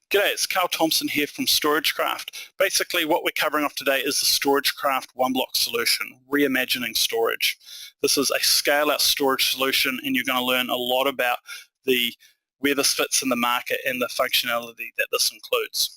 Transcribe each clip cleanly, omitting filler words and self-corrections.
G'day, it's Carl Thompson here from StorageCraft. Basically what we're covering off today is the StorageCraft OneBlox solution, reimagining storage. This is a scale-out storage solution, and you're going to learn a lot about where this fits in the market and the functionality that this includes.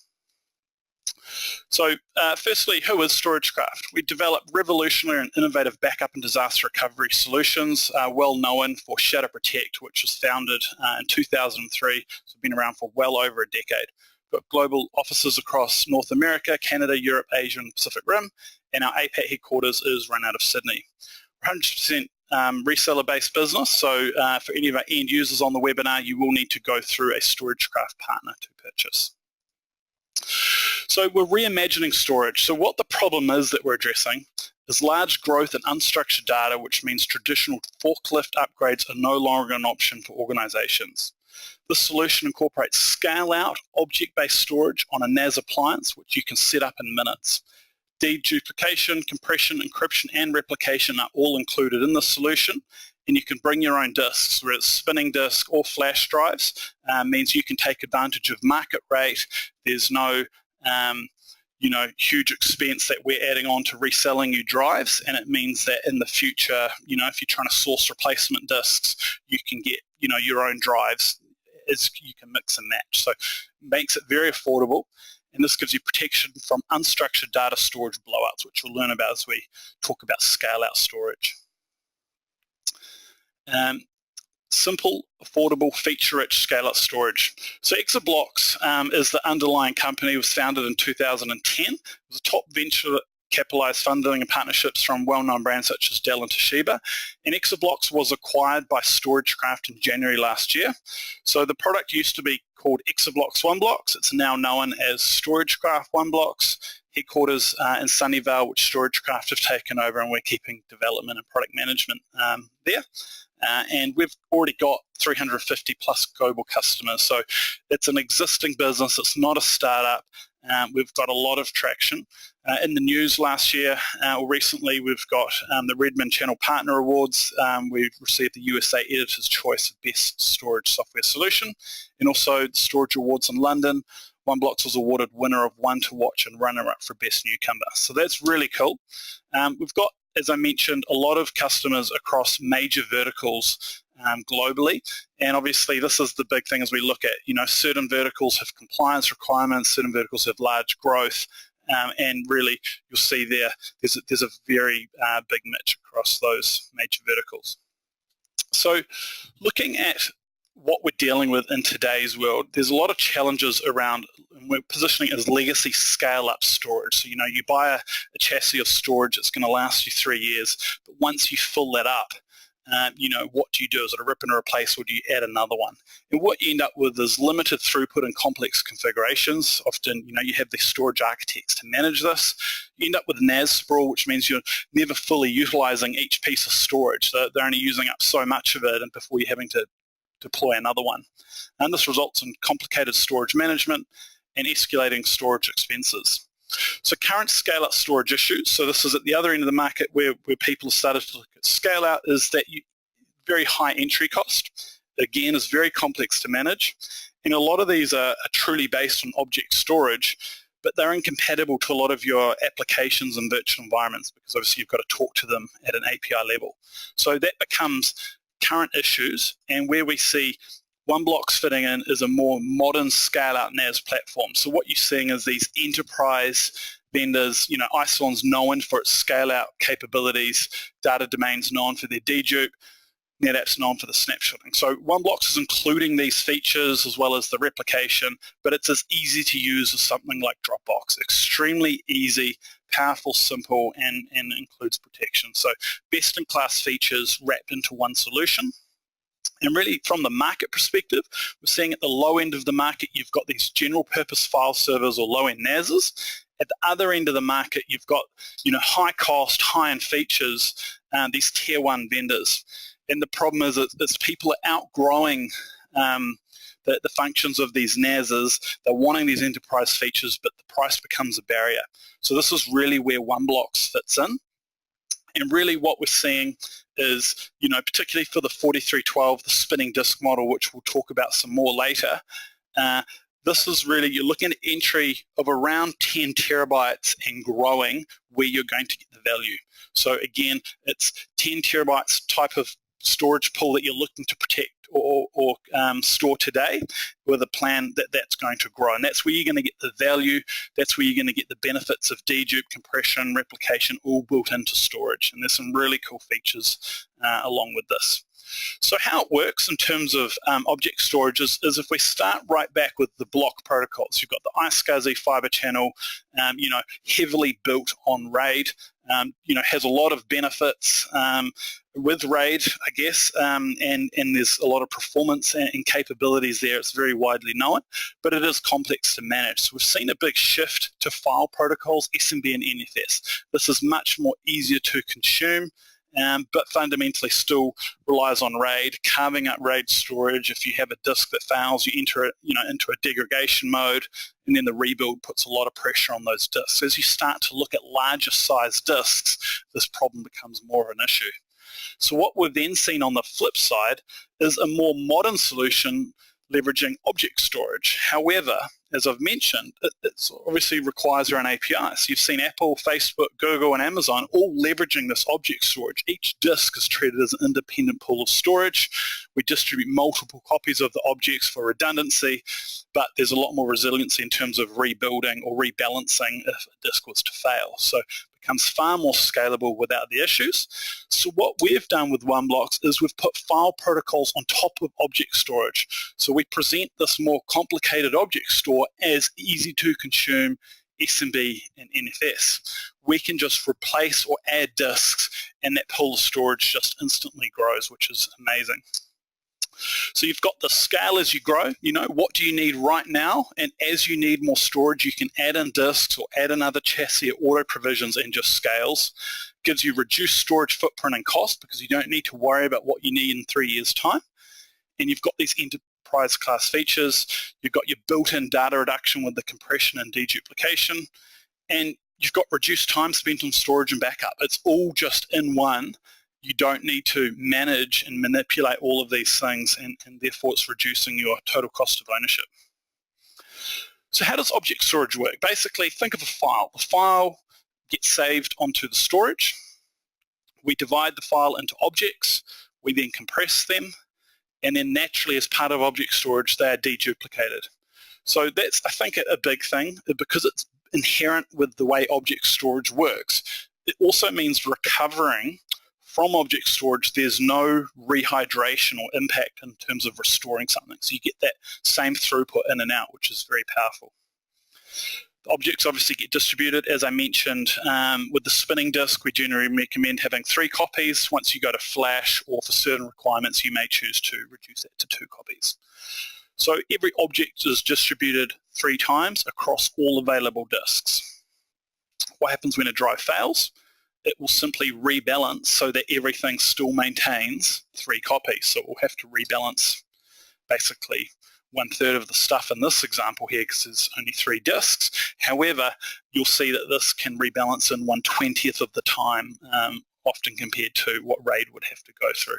So firstly, who is StorageCraft? We develop revolutionary and innovative backup and disaster recovery solutions, well known for Shadow Protect, which was founded in 2003, so been around for well over a decade. We've got global offices across North America, Canada, Europe, Asia and Pacific Rim, and our APAC headquarters is run out of Sydney. We're 100% reseller-based business, so for any of our end users on the webinar, you will need to go through a StorageCraft partner to purchase. So we're reimagining storage. So what the problem is that we're addressing is large growth in unstructured data, which means traditional forklift upgrades are no longer an option for organizations. This solution incorporates scale-out, object-based storage on a NAS appliance, which you can set up in minutes. Deduplication, compression, encryption, and replication are all included in the solution, and you can bring your own disks, whether it's spinning disk or flash drives. Means you can take advantage of market rate. There's no huge expense that we're adding on to reselling you drives, and it means that in the future, if you're trying to source replacement disks, you can get, your own drives. You can mix and match. So it makes it very affordable, and this gives you protection from unstructured data storage blowouts, which we'll learn about as we talk about scale-out storage. Simple, affordable, feature-rich scale-out storage. So OneBlox is the underlying company. It was founded in 2010. It was a top venture capitalized funding and partnerships from well-known brands such as Dell and Toshiba. And OneBlox was acquired by StorageCraft in January last year. So the product used to be called OneBlox. It's now known as StorageCraft OneBlox. Headquarters in Sunnyvale, which StorageCraft have taken over, and we're keeping development and product management there. And we've already got 350 plus global customers. So it's an existing business. It's not a startup. We've got a lot of traction. In the news last year, or recently, we've got the Redmond Channel Partner Awards. We've received the USA Editor's Choice of Best Storage Software Solution, and also the Storage Awards in London. OneBlox was awarded winner of One to Watch and runner-up for Best Newcomer. So that's really cool. We've got, as I mentioned, a lot of customers across major verticals globally, and obviously this is the big thing as we look at, certain verticals have compliance requirements, certain verticals have large growth, and really you'll see there's a very big niche across those major verticals. So looking at what we're dealing with in today's world, there's a lot of challenges around, and we're positioning it as legacy scale-up storage. So, you buy a chassis of storage, it's going to last you 3 years, but once you fill that up, what do you do? Is it a rip and replace, or do you add another one? And what you end up with is limited throughput and complex configurations. Often, you have the storage architects to manage this. You end up with NAS sprawl, which means you're never fully utilizing each piece of storage. They're only using up so much of it, and before you're having to deploy another one. And this results in complicated storage management and escalating storage expenses. So current scale-out storage issues, so this is at the other end of the market where people have started to look at scale-out, is that very high entry cost. Again, is very complex to manage. And a lot of these are truly based on object storage, but they're incompatible to a lot of your applications and virtual environments, because obviously you've got to talk to them at an API level. So that becomes current issues, and where we see OneBlox fitting in is a more modern scale-out NAS platform. So what you're seeing is these enterprise vendors, Isilon's known for its scale-out capabilities, Data Domain's known for their dedupe, NetApp's known for the snapshotting. So OneBlox is including these features as well as the replication, but it's as easy to use as something like Dropbox. Extremely easy, powerful, simple, and includes protection. So best-in-class features wrapped into one solution. And really, from the market perspective, we're seeing at the low end of the market, you've got these general-purpose file servers or low-end NASs. At the other end of the market, you've got high-cost, high-end features, these Tier 1 vendors. And the problem is that people are outgrowing the functions of these NASs. They're wanting these enterprise features, but the price becomes a barrier. So this is really where OneBlox fits in. And really what we're seeing is, particularly for the 4312, the spinning disk model, which we'll talk about some more later, this is really, you're looking at entry of around 10 terabytes and growing where you're going to get the value. So again, it's 10 terabytes type of storage pool that you're looking to protect or store today with a plan that's going to grow. And that's where you're going to get the value. That's where you're going to get the benefits of dedupe, compression, replication, all built into storage. And there's some really cool features along with this. So how it works in terms of object storage is if we start right back with the block protocols. You've got the iSCSI fiber channel, heavily built on RAID, has a lot of benefits with RAID, I guess, and there's a lot of performance and capabilities there. It's very widely known, but it is complex to manage. So we've seen a big shift to file protocols, SMB and NFS. This is much more easier to consume, but fundamentally still relies on RAID, carving up RAID storage. If you have a disk that fails, you enter it into a degradation mode, and then the rebuild puts a lot of pressure on those disks. As you start to look at larger size disks, this problem becomes more of an issue. So what we've then seen on the flip side is a more modern solution leveraging object storage. However, as I've mentioned, it obviously requires their own APIs. You've seen Apple, Facebook, Google, and Amazon all leveraging this object storage. Each disk is treated as an independent pool of storage. We distribute multiple copies of the objects for redundancy, but there's a lot more resiliency in terms of rebuilding or rebalancing if a disk was to fail. So it becomes far more scalable without the issues. So what we've done with OneBlox is we've put file protocols on top of object storage. So we present this more complicated object store as easy to consume SMB and NFS. We can just replace or add disks, and that pool of storage just instantly grows, which is amazing. So you've got the scale as you grow, what do you need right now, and as you need more storage, you can add in disks or add another chassis, it auto provisions and just scales. Gives you reduced storage footprint and cost because you don't need to worry about what you need in 3 years' time. And you've got these enterprise class features. You've got your built-in data reduction with the compression and deduplication, and you've got reduced time spent on storage and backup. It's all just in one. You don't need to manage and manipulate all of these things, and therefore it's reducing your total cost of ownership. So how does object storage work? Basically, think of a file. The file gets saved onto the storage. We divide the file into objects. We then compress them, and then naturally as part of object storage, they are deduplicated. So that's, I think, a big thing, because it's inherent with the way object storage works. It also means recovering from object storage, there's no rehydration or impact in terms of restoring something. So you get that same throughput in and out, which is very powerful. The objects obviously get distributed. As I mentioned, with the spinning disk, we generally recommend having 3 copies. Once you go to flash or for certain requirements, you may choose to reduce that to 2 copies. So every object is distributed 3 times across all available disks. What happens when a drive fails? It will simply rebalance so that everything still maintains 3 copies. So we'll have to rebalance basically 1/3 of the stuff in this example here because there's only 3 disks. However, you'll see that this can rebalance in 1/20th of the time, often compared to what RAID would have to go through.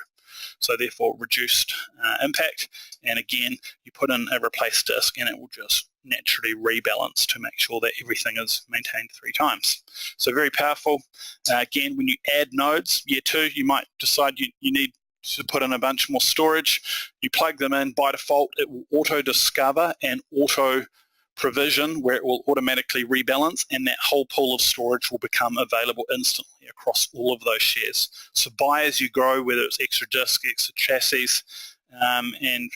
So therefore reduced impact, and again you put in a replace disk and it will just naturally rebalance to make sure that everything is maintained 3 times. So very powerful. Again, when you add nodes, year 2, you might decide you need to put in a bunch more storage. You plug them in, by default it will auto discover and auto provision where it will automatically rebalance, and that whole pool of storage will become available instantly across all of those shares. So buy as you grow, whether it's extra disk, extra chassis, and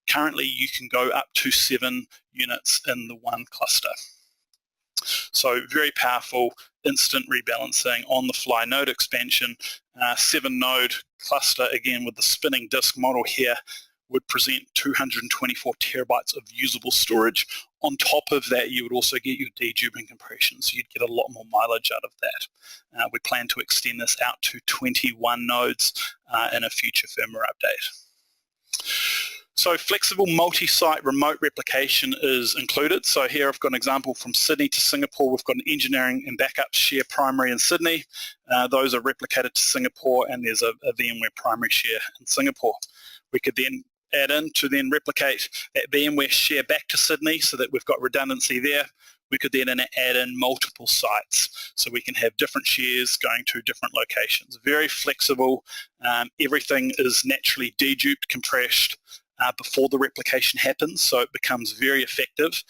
currently you can go up to 7 units in the one cluster. So very powerful, instant rebalancing, on-the-fly node expansion, 7-node cluster, again with the spinning disk model here, would present 224 terabytes of usable storage. On top of that, you would also get your dedupe and compression, so you'd get a lot more mileage out of that. We plan to extend this out to 21 nodes in a future firmware update. So flexible multi-site remote replication is included. So here I've got an example from Sydney to Singapore. We've got an engineering and backup share primary in Sydney. Those are replicated to Singapore, and there's a VMware primary share in Singapore. We could then add in to then replicate that VMware share back to Sydney so that we've got redundancy there. We could then add in multiple sites so we can have different shares going to different locations. Very flexible. Everything is naturally deduped, compressed before the replication happens, so it becomes very effective.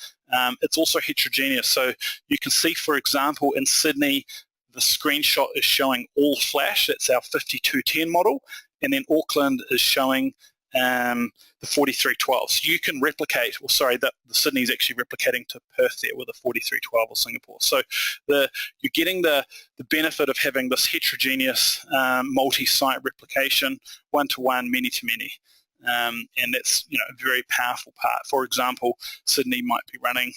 It's also heterogeneous. So you can see, for example, in Sydney, the screenshot is showing all flash. That's our 5210 model. And then Auckland is showing the 4312. So you can replicate, the Sydney is actually replicating to Perth there with a 4312 or Singapore. So you're getting the benefit of having this heterogeneous multi-site replication, one-to-one, many-to-many. And that's a very powerful part. For example, Sydney might be running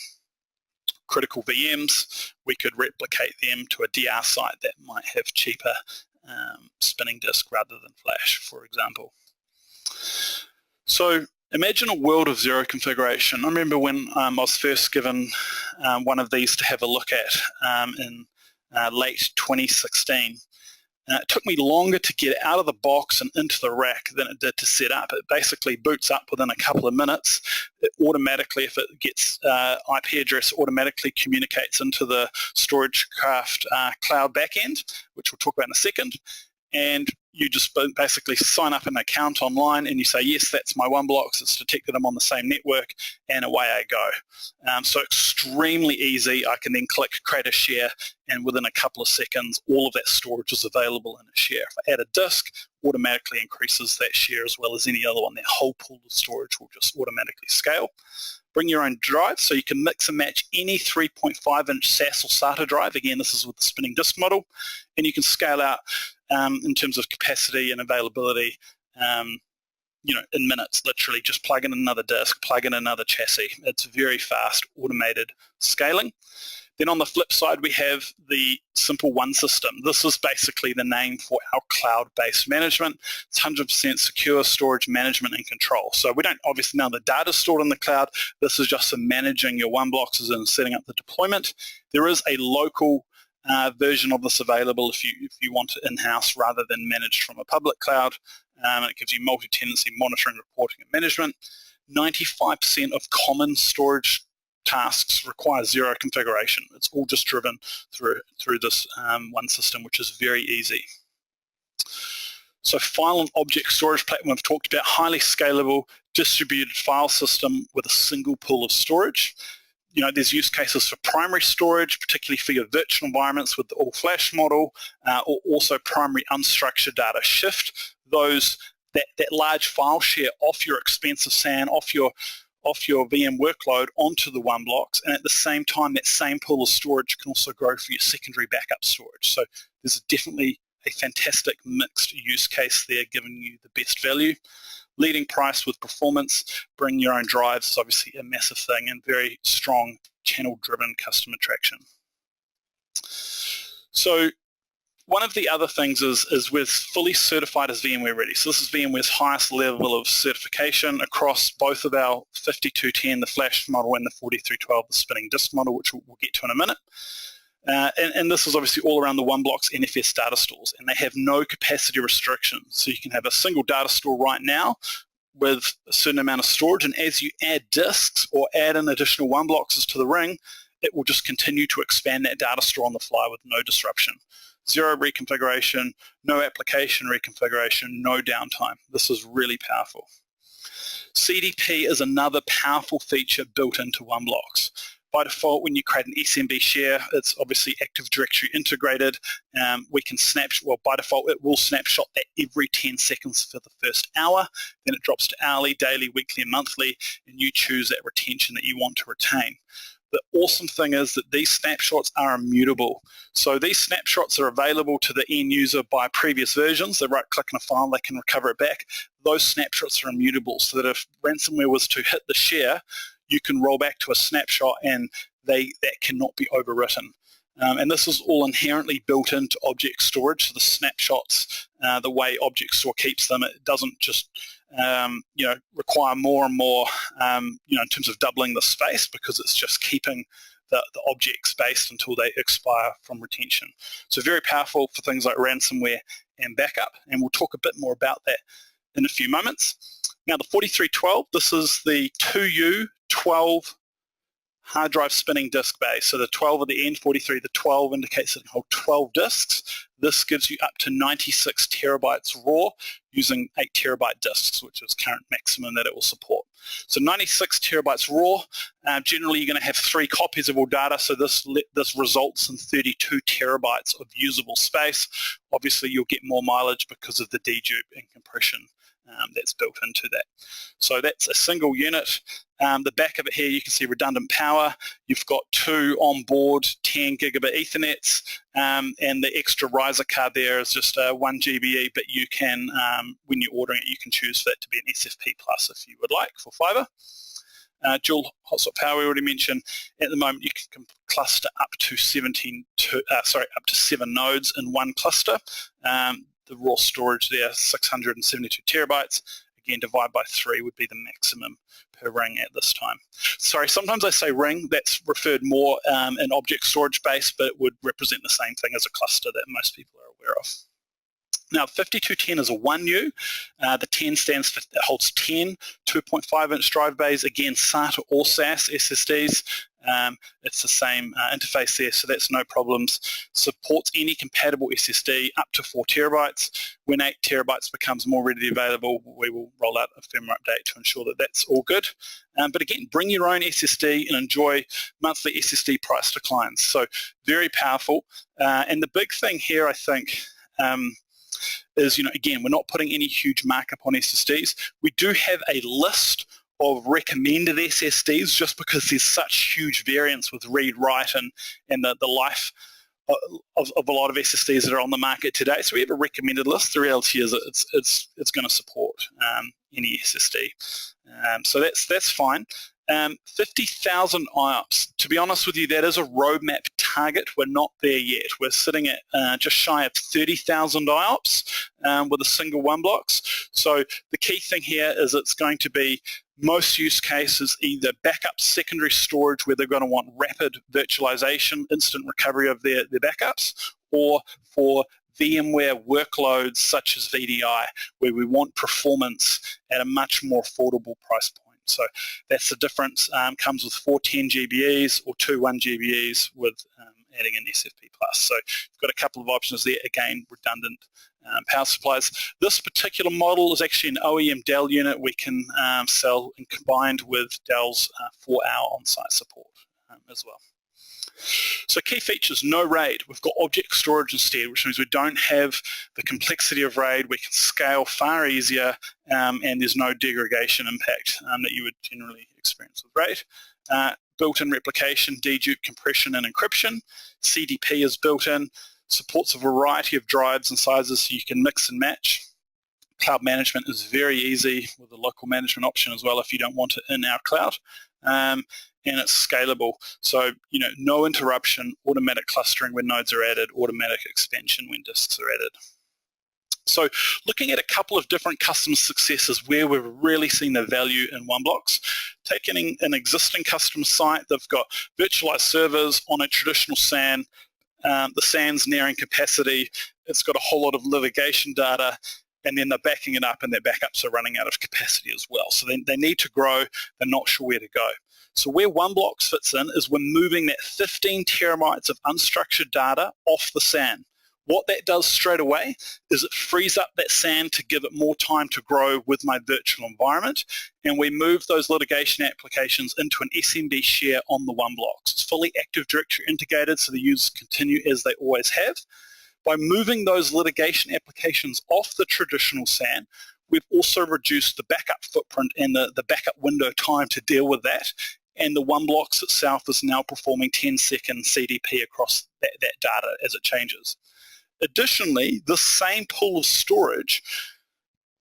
critical VMs. We could replicate them to a DR site that might have cheaper spinning disk rather than flash, for example. So imagine a world of zero configuration. I remember when I was first given one of these to have a look at in late 2016. It took me longer to get out of the box and into the rack than it did to set up. It basically boots up within a couple of minutes. It automatically, if it gets IP address, automatically communicates into the StorageCraft cloud backend, which we'll talk about in a second. And you just basically sign up an account online and you say, yes, that's my OneBlox, it's detected I'm on the same network, and away I go. So extremely easy. I can then click create a share, and within a couple of seconds, all of that storage is available in a share. If I add a disk, automatically increases that share as well as any other one. That whole pool of storage will just automatically scale. Bring your own drive, so you can mix and match any 3.5-inch SAS or SATA drive. Again, this is with the spinning disk model, and you can scale out in terms of capacity and availability, in minutes, literally. Just plug in another disk, plug in another chassis. It's very fast, automated scaling. Then on the flip side, we have the Simple One system. This is basically the name for our cloud-based management. It's 100% secure storage management and control. So we don't obviously know the data stored in the cloud. This is just for managing your OneBloxes and setting up the deployment. There is a local version of this available if you want it in-house rather than managed from a public cloud. It gives you multi-tenancy monitoring, reporting, and management. 95% of common storage tasks require zero configuration. It's all just driven through this one system, which is very easy. So file and object storage platform we've talked about, highly scalable, distributed file system with a single pool of storage. There's use cases for primary storage, particularly for your virtual environments with the all-flash model, or also primary unstructured data. Shift that large file share off your expensive SAN, off your VM workload onto the OneBlox, and at the same time, that same pool of storage can also grow for your secondary backup storage. So there's definitely a fantastic mixed use case there, giving you the best value. Leading price with performance, bring your own drives is obviously a massive thing, and very strong channel-driven customer traction. So one of the other things is we're fully certified as VMware ready. So this is VMware's highest level of certification across both of our 5210, the flash model, and the 4312, the spinning disk model, which we'll get to in a minute. And this is obviously all around the OneBlox NFS data stores, and they have no capacity restrictions. So you can have a single data store right now with a certain amount of storage, and as you add disks or add in additional OneBloxes to the ring, it will just continue to expand that data store on the fly with no disruption. Zero reconfiguration, no application reconfiguration, no downtime. This is really powerful. CDP is another powerful feature built into OneBlox. By default, when you create an SMB share, it's obviously Active Directory integrated. We can by default, it will snapshot that every 10 seconds for the first hour. Then it drops to hourly, daily, weekly, and monthly, and you choose that retention that you want to retain. The awesome thing is that these snapshots are immutable. So these snapshots are available to the end user by previous versions. They right-click on a file, they can recover it back. Those snapshots are immutable, so that if ransomware was to hit the share, you can roll back to a snapshot and that cannot be overwritten. And this is all inherently built into object storage. So the snapshots, the way Object Store keeps them, it doesn't just require more and more, in terms of doubling the space, because it's just keeping the object spaced until they expire from retention. So very powerful for things like ransomware and backup, and we'll talk a bit more about that in a few moments. Now the 4312, this is the 2U12 hard drive spinning disk base. So the 12 at the end, 43, the 12 indicates it can hold 12 disks. This gives you up to 96 terabytes raw using 8 terabyte disks, which is current maximum that it will support. So 96 terabytes raw. Generally, you're going to have 3 copies of all data, so this results in 32 terabytes of usable space. Obviously, you'll get more mileage because of the dedupe and compression that's built into that. So that's a single unit. The back of it here, you can see redundant power. You've got 2 onboard 10 gigabit Ethernets, and the extra riser card there is just 1 GBE, but you can, when you're ordering it, you can choose for that to be an SFP Plus if you would like for fiber. Dual hotspot power we already mentioned. At the moment, you can cluster up to 7 nodes in one cluster. The raw storage there, 672 terabytes. Again, divide by 3 would be the maximum per ring at this time. Sorry, sometimes I say ring. That's referred more in object storage base, but it would represent the same thing as a cluster that most people are aware of. Now, 5210 is a 1U. The 10 stands for, it holds 10 2.5-inch drive bays. Again, SATA or SAS SSDs. It's the same interface there, so that's no problems. Supports any compatible SSD up to 4 terabytes. When 8 terabytes becomes more readily available, we will roll out a firmware update to ensure that that's all good. But again, bring your own SSD and enjoy monthly SSD price declines. So very powerful. And the big thing here, I think, is, again, we're not putting any huge markup on SSDs. We do have a list of recommended SSDs just because there's such huge variance with read, write, and the life of a lot of SSDs that are on the market today. So we have a recommended list. The reality is it's going to support any SSD. So that's fine. 50,000 IOPS. To be honest with you, that is a roadmap target. We're not there yet. We're sitting at just shy of 30,000 IOPS with a single OneBlox. So the key thing here is it's going to be most use cases, either backup secondary storage where they're going to want rapid virtualization, instant recovery of their backups, or for VMware workloads such as VDI, where we want performance at a much more affordable price point. So that's the difference. Comes with 4 10 GBEs or 2 1 GBEs with adding an SFP+. So you've got a couple of options there. Again, redundant power supplies. This particular model is actually an OEM Dell unit we can sell and combined with Dell's 4-hour on-site support as well. So key features, no RAID. We've got object storage instead, which means we don't have the complexity of RAID. We can scale far easier, and there's no degradation impact that you would generally experience with RAID. Built-in replication, dedupe, compression, and encryption. CDP is built in. Supports a variety of drives and sizes so you can mix and match. Cloud management is very easy with a local management option as well if you don't want it in our cloud. And it's scalable. So, no interruption, automatic clustering when nodes are added, automatic expansion when disks are added. So looking at a couple of different customer successes where we've really seen the value in OneBlox, taking an existing customer site, they've got virtualized servers on a traditional SAN, the SAN's nearing capacity, it's got a whole lot of litigation data, and then they're backing it up and their backups are running out of capacity as well. So they need to grow, they're not sure where to go. So where OneBlox fits in is we're moving that 15 terabytes of unstructured data off the SAN. What that does straight away is it frees up that SAN to give it more time to grow with my virtual environment, and we move those litigation applications into an SMB share on the OneBlox. It's fully Active Directory integrated, so the users continue as they always have. By moving those litigation applications off the traditional SAN, we've also reduced the backup footprint and the backup window time to deal with that, and the OneBlox itself is now performing 10-second CDP across that data as it changes. Additionally, the same pool of storage,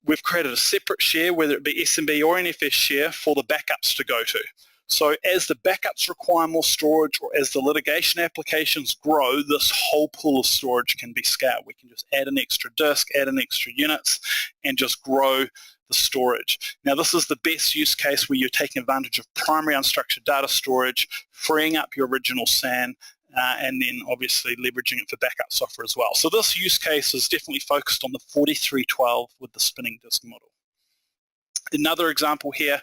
we've created a separate share, whether it be SMB or NFS share, for the backups to go to. So as the backups require more storage, or as the litigation applications grow, this whole pool of storage can be scaled. We can just add an extra disk, add an extra units, and just grow the storage. Now this is the best use case where you're taking advantage of primary unstructured data storage, freeing up your original SAN, and then obviously leveraging it for backup software as well. So this use case is definitely focused on the 4312 with the spinning disk model. Another example here,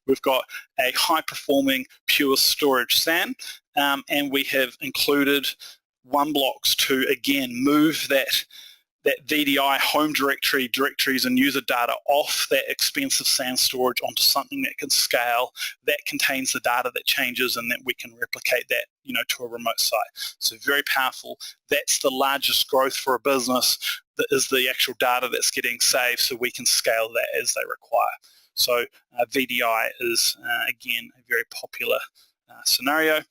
we've got a high-performing pure storage SAN, and we have included OneBlox to, again, move that VDI home directories and user data off that expensive SAN storage onto something that can scale, that contains the data that changes, and that we can replicate that, to a remote site. So very powerful. That's the largest growth for a business, that is the actual data that's getting saved, so we can scale that as they require. So VDI is, again, a very popular scenario.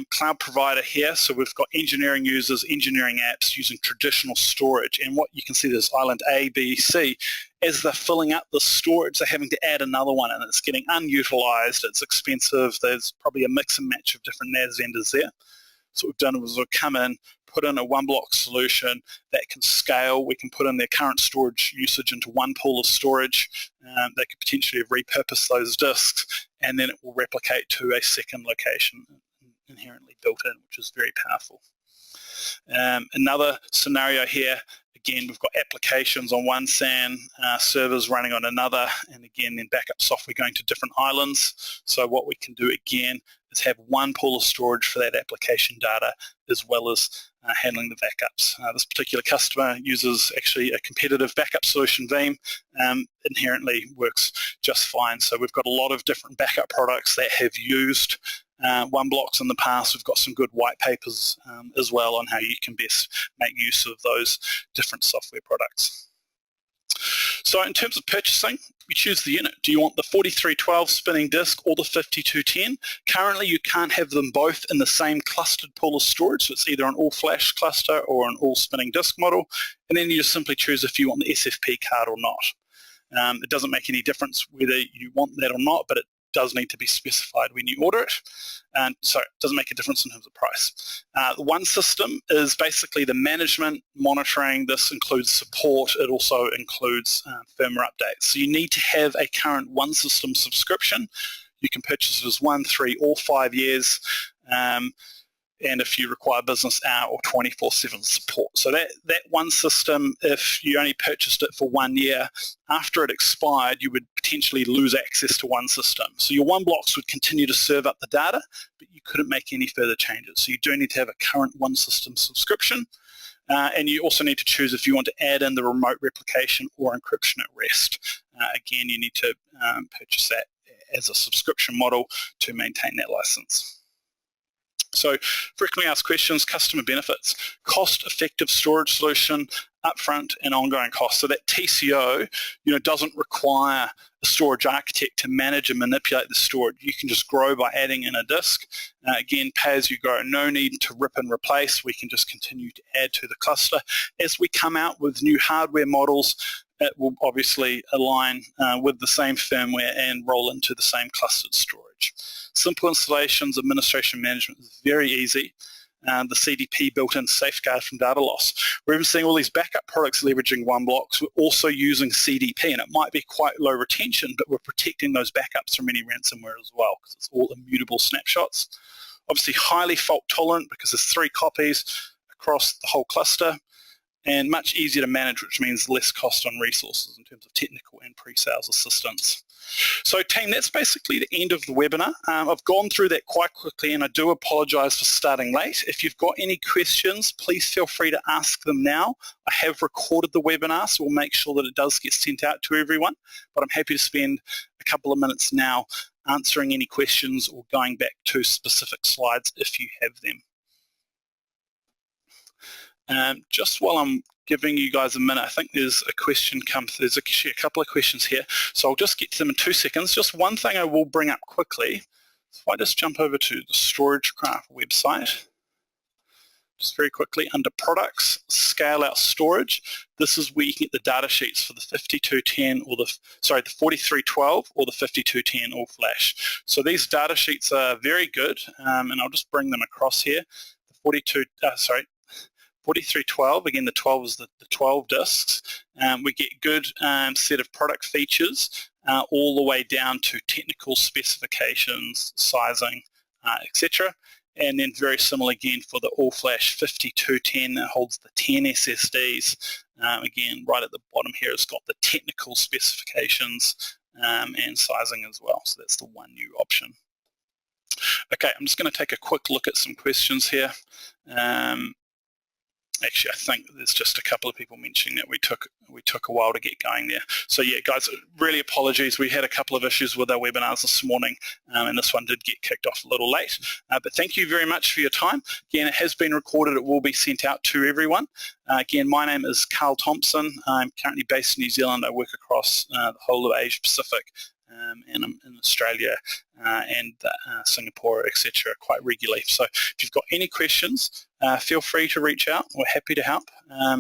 Cloud provider here, so we've got engineering users, engineering apps using traditional storage, and what you can see is island A, B, C. As they're filling up the storage, they're having to add another one, and it's getting unutilized, it's expensive, there's probably a mix and match of different NAS vendors there. So what we've done is we've come in, put in a OneBlox solution that can scale. We can put in their current storage usage into one pool of storage. They could potentially have repurposed those disks, and then it will replicate to a second location inherently built in, which is very powerful. Another scenario here, again, we've got applications on one SAN, servers running on another, and again, then backup software going to different islands. So what we can do again is have one pool of storage for that application data, as well as handling the backups. This particular customer uses actually a competitive backup solution, Veeam, inherently works just fine. So we've got a lot of different backup products that have used OneBlox in the past. We've got some good white papers as well on how you can best make use of those different software products. So in terms of purchasing, you choose the unit. Do you want the 4312 spinning disk or the 5210? Currently you can't have them both in the same clustered pool of storage, so it's either an all-flash cluster or an all-spinning disk model, and then you just simply choose if you want the SFP card or not. It doesn't make any difference whether you want that or not, but it does need to be specified when you order it, and so it doesn't make a difference in terms of price. The one system is basically the management, monitoring. This includes support. It also includes firmware updates. So you need to have a current one system subscription. You can purchase it as 1, 3, or 5 years, and if you require business hour or 24/7 support. So that one system, if you only purchased it for 1 year, after it expired, you would potentially lose access to one system. So your OneBlox would continue to serve up the data, but you couldn't make any further changes. So you do need to have a current one system subscription, and you also need to choose if you want to add in the remote replication or encryption at rest. Again, you need to purchase that as a subscription model to maintain that license. So frequently asked questions, customer benefits, cost-effective storage solution, upfront and ongoing costs. So that TCO, doesn't require a storage architect to manage and manipulate the storage. You can just grow by adding in a disk. Again, pay as you go. No need to rip and replace. We can just continue to add to the cluster. As we come out with new hardware models, it will obviously align with the same firmware and roll into the same clustered storage. Simple installations, administration management is very easy. The CDP built-in safeguard from data loss. We're even seeing all these backup products leveraging OneBlox. We're also using CDP, and it might be quite low retention, but we're protecting those backups from any ransomware as well, because it's all immutable snapshots. Obviously highly fault tolerant because there's 3 copies across the whole cluster, and much easier to manage, which means less cost on resources in terms of technical and pre-sales assistance. So team, that's basically the end of the webinar. I've gone through that quite quickly, and I do apologise for starting late. If you've got any questions, please feel free to ask them now. I have recorded the webinar, so we'll make sure that it does get sent out to everyone, but I'm happy to spend a couple of minutes now answering any questions or going back to specific slides if you have them. Just while I'm giving you guys a minute, I think there's a question come through. There's actually a couple of questions here, so I'll just get to them in 2 seconds. Just one thing I will bring up quickly. So if I just jump over to the StorageCraft website, just very quickly, under Products, Scale-out Storage, this is where you can get the data sheets for the 5210 or the 4312 or the 5210 all flash. So these data sheets are very good, and I'll just bring them across here. The 4312, again the 12 is the 12 discs. We get good set of product features all the way down to technical specifications, sizing, etc. And then very similar again for the all-flash 5210 that holds the 10 SSDs. Again, right at the bottom here, it's got the technical specifications and sizing as well. So that's the one new option. Okay, I'm just going to take a quick look at some questions here. Actually, I think there's just a couple of people mentioning that we took a while to get going there. So yeah, guys, really apologies. We had a couple of issues with our webinars this morning, and this one did get kicked off a little late. But thank you very much for your time. Again, it has been recorded. It will be sent out to everyone. Again, my name is Carl Thompson. I'm currently based in New Zealand. I work across the whole of Asia Pacific. And I'm in Australia and Singapore, etc., quite regularly. So if you've got any questions, feel free to reach out. We're happy to help,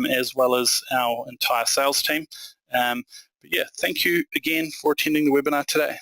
as well as our entire sales team. But yeah, thank you again for attending the webinar today.